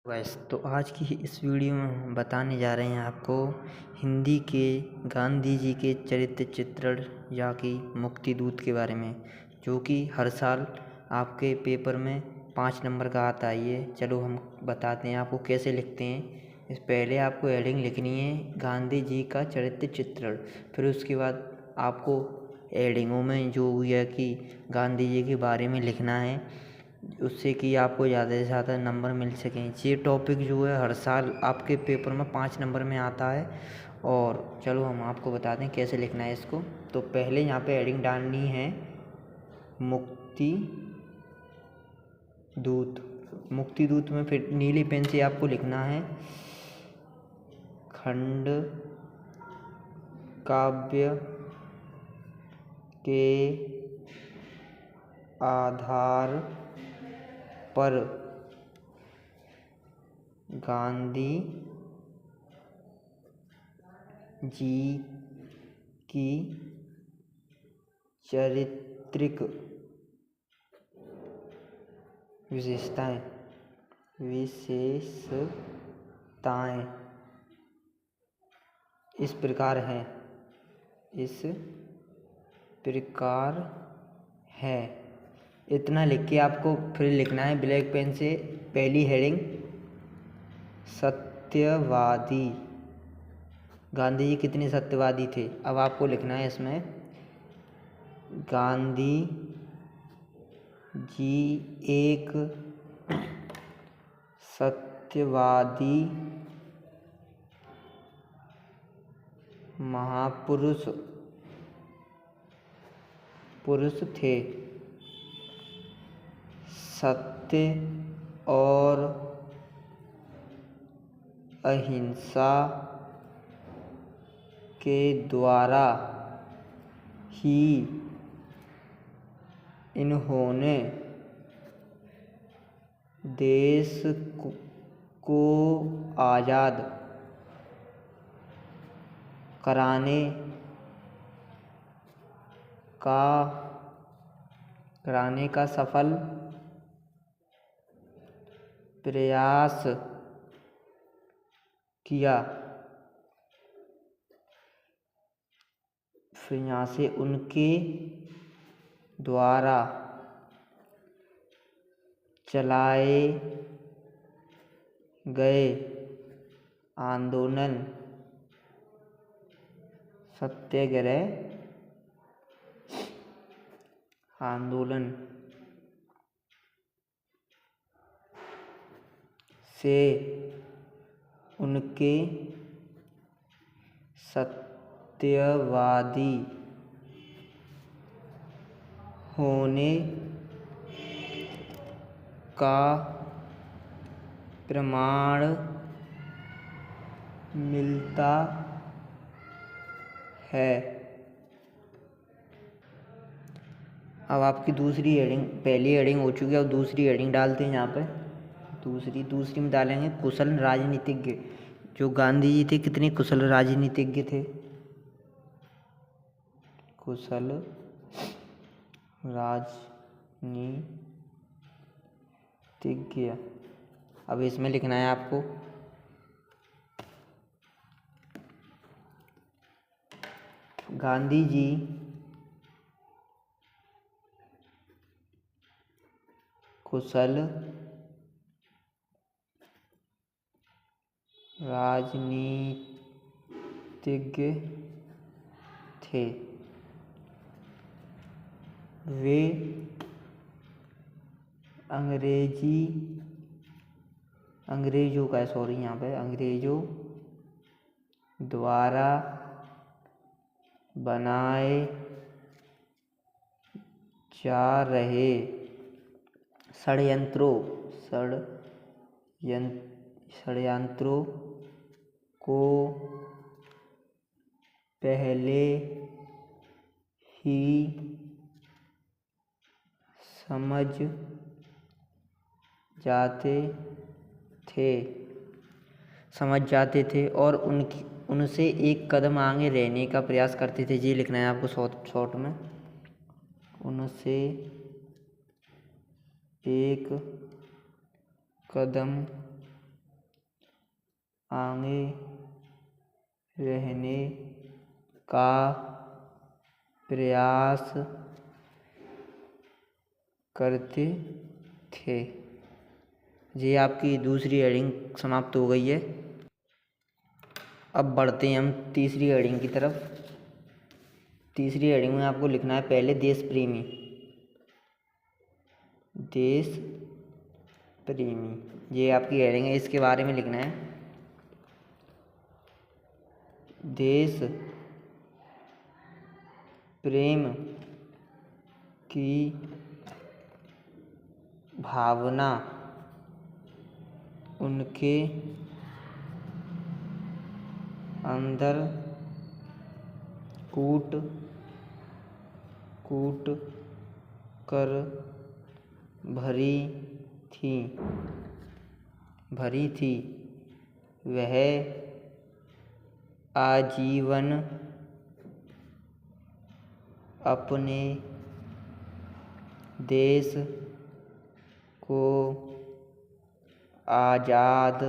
Guys, तो आज की इस वीडियो में हम बताने जा रहे हैं आपको हिंदी के गांधी जी के चरित्र चित्रण या कि मुक्तिदूत के बारे में, जो कि हर साल आपके पेपर में 5 नंबर का आता है। ये चलो हम बताते हैं आपको कैसे लिखते हैं। इस पहले आपको हेडिंग लिखनी है गांधी जी का चरित्र चित्रण, फिर उसके बाद आपको हेडिंगों में जो है कि गांधी जी के बारे में लिखना है, उससे कि आपको ज़्यादा से ज़्यादा नंबर मिल सकें। ये टॉपिक जो है हर साल आपके पेपर में 5 नंबर में आता है। और चलो हम आपको बता दें कैसे लिखना है इसको। तो पहले यहाँ पे हेडिंग डालनी है मुक्ति दूत। मुक्ति दूत में फिर नीली पेन से आपको लिखना है खंड काव्य के आधार पर गांधी जी की चारित्रिक विशेषताएं इस प्रकार है। इतना लिख के आपको फिर लिखना है ब्लैक पेन से पहली हेडिंग सत्यवादी। गांधी जी कितने सत्यवादी थे। अब आपको लिखना है इसमें गांधी जी एक सत्यवादी महापुरुष थे। सत्य और अहिंसा के द्वारा ही इन्होंने देश को आज़ाद कराने का सफल प्रयास किया। फिर यहाँ से उनके द्वारा चलाए गए आंदोलन सत्याग्रह आंदोलन से उनके सत्यवादी होने का प्रमाण मिलता है। अब आपकी दूसरी हेडिंग, पहली हेडिंग हो चुकी है, अब दूसरी हेडिंग डालते हैं यहाँ पे। दूसरी में डालेंगे कुशल राजनीतिज्ञ। जो गांधी जी थे कितने कुशल राजनीतिज्ञ थे। कुशल राजनीतिज्ञ। अब इसमें लिखना है आपको गांधी जी कुशल राजनीतिज्ञ थे। वे अंग्रेजों द्वारा बनाए जा रहे षड्यंत्रों को पहले ही समझ जाते थे और उनसे एक कदम आगे रहने का प्रयास करते थे। ये लिखना है आपको शॉर्ट में, उनसे एक कदम आगे रहने का प्रयास करते थे। ये आपकी दूसरी हेडिंग समाप्त हो गई है। अब बढ़ते हैं हम तीसरी हेडिंग की तरफ। तीसरी हेडिंग में आपको लिखना है पहले देश प्रेमी। देश प्रेमी ये आपकी हेडिंग है, इसके बारे में लिखना है देश प्रेम की भावना उनके अंदर कूट कूट कर भरी थी। वह आजीवन अपने देश को आज़ाद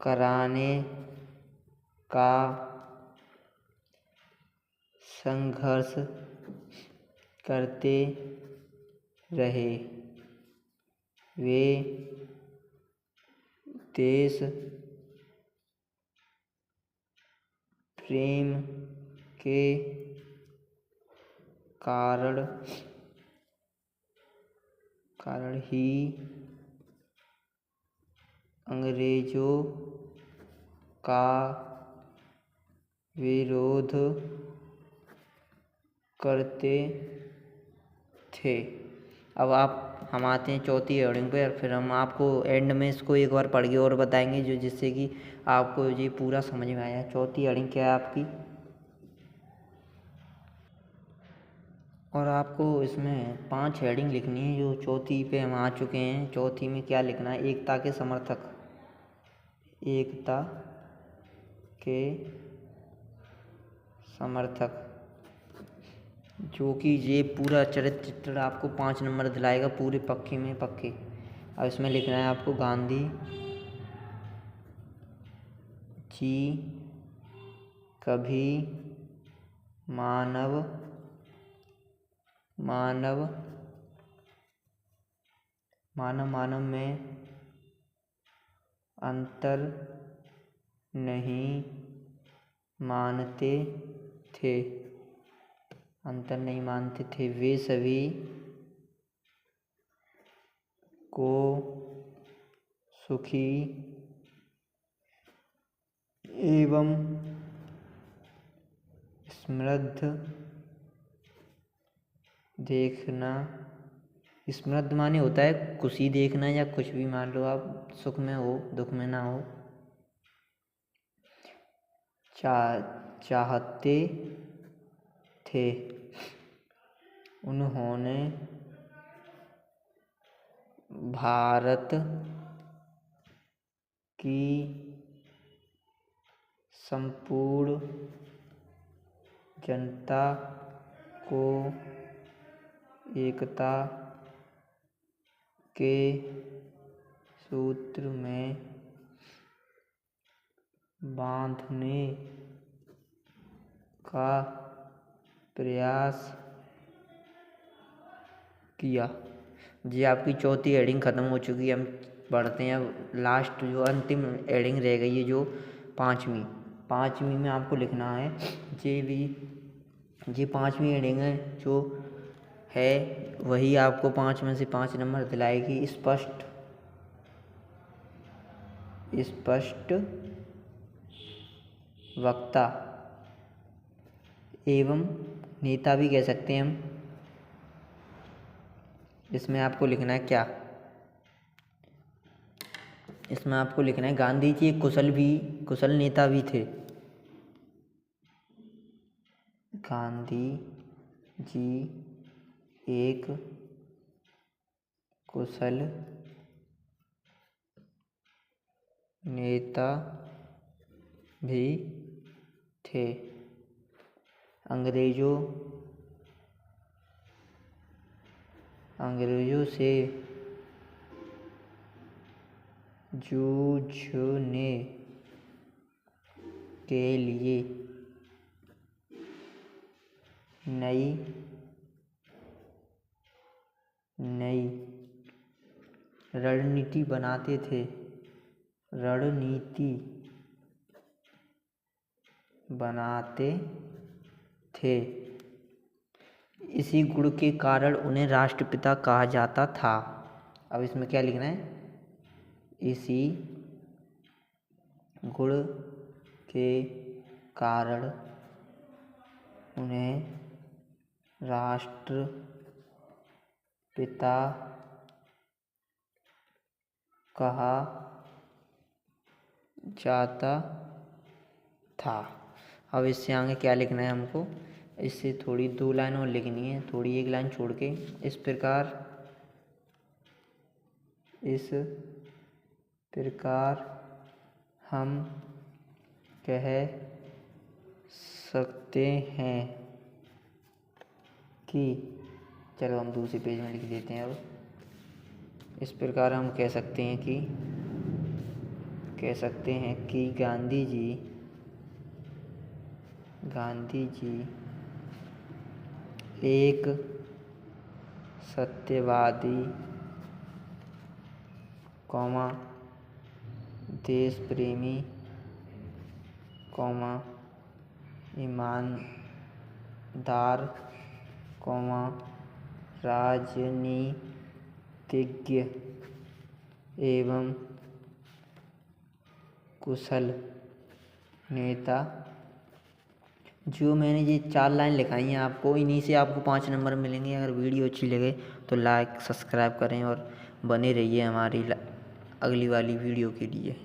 कराने का संघर्ष करते रहे। वे देश प्रेम के कारण ही अंग्रेजों का विरोध करते थे। अब हम आते हैं चौथी हेडिंग पे, और फिर हम आपको एंड में इसको एक बार पढ़ के और बताएंगे जो जिससे कि आपको ये पूरा समझ में आया। चौथी हेडिंग क्या है आपकी, और आपको इसमें 5 हेडिंग लिखनी है। जो चौथी पे हम आ चुके हैं, चौथी में क्या लिखना है, एकता के समर्थक। एकता के समर्थक, जो कि ये पूरा चरित्र चित्रण आपको 5 नंबर दिलाएगा पूरे पक्के में पक्के। अब इसमें लिखना है आपको गांधी जी कभी मानव में अंतर नहीं मानते थे। वे सभी को सुखी एवं समृद्ध देखना। समृद्ध माने होता है खुशी देखना, या कुछ भी मान लो आप, सुख में हो दुख में ना हो, चाहते थे। उन्होंने भारत की संपूर्ण जनता को एकता के सूत्र में बांधने का प्रयास किया। जी आपकी चौथी हेडिंग ख़त्म हो चुकी है। हम बढ़ते हैं अब लास्ट जो अंतिम हेडिंग रह गई है, जो पाँचवीं में आपको लिखना है ये 5वीं हेडिंग है जो है, वही आपको 5 में से 5 नंबर दिलाएगी। स्पष्ट वक्ता एवं नेता भी कह सकते हैं हम। इसमें आपको लिखना है क्या, इसमें आपको लिखना है गांधी जी एक कुशल नेता भी थे। गांधी जी एक कुशल नेता भी थे। अंग्रेजों से जूझने के लिए नई रणनीति बनाते थे। इसी गुण के कारण उन्हें राष्ट्रपिता कहा जाता था। अब इसमें क्या लिखना है? इसी गुण के कारण उन्हें राष्ट्रपिता कहा जाता था। अब इससे आगे क्या लिखना है हमको? इससे थोड़ी 2 लाइन और लिखनी है, थोड़ी 1 लाइन छोड़ के। इस प्रकार हम कह सकते हैं कि, चलो हम दूसरे पेज में लिख देते हैं। अब इस प्रकार हम कह सकते हैं कि गांधी जी एक सत्यवादी, देश प्रेमी, ईमानदार, राजनीतिज्ञ एवं कुशल नेता। जो मैंने ये 4 लाइन लिखाई हैं आपको, इन्हीं से आपको 5 नंबर मिलेंगे। अगर वीडियो अच्छी लगे तो लाइक सब्सक्राइब करें और बने रहिए हमारी अगली वाली वीडियो के लिए।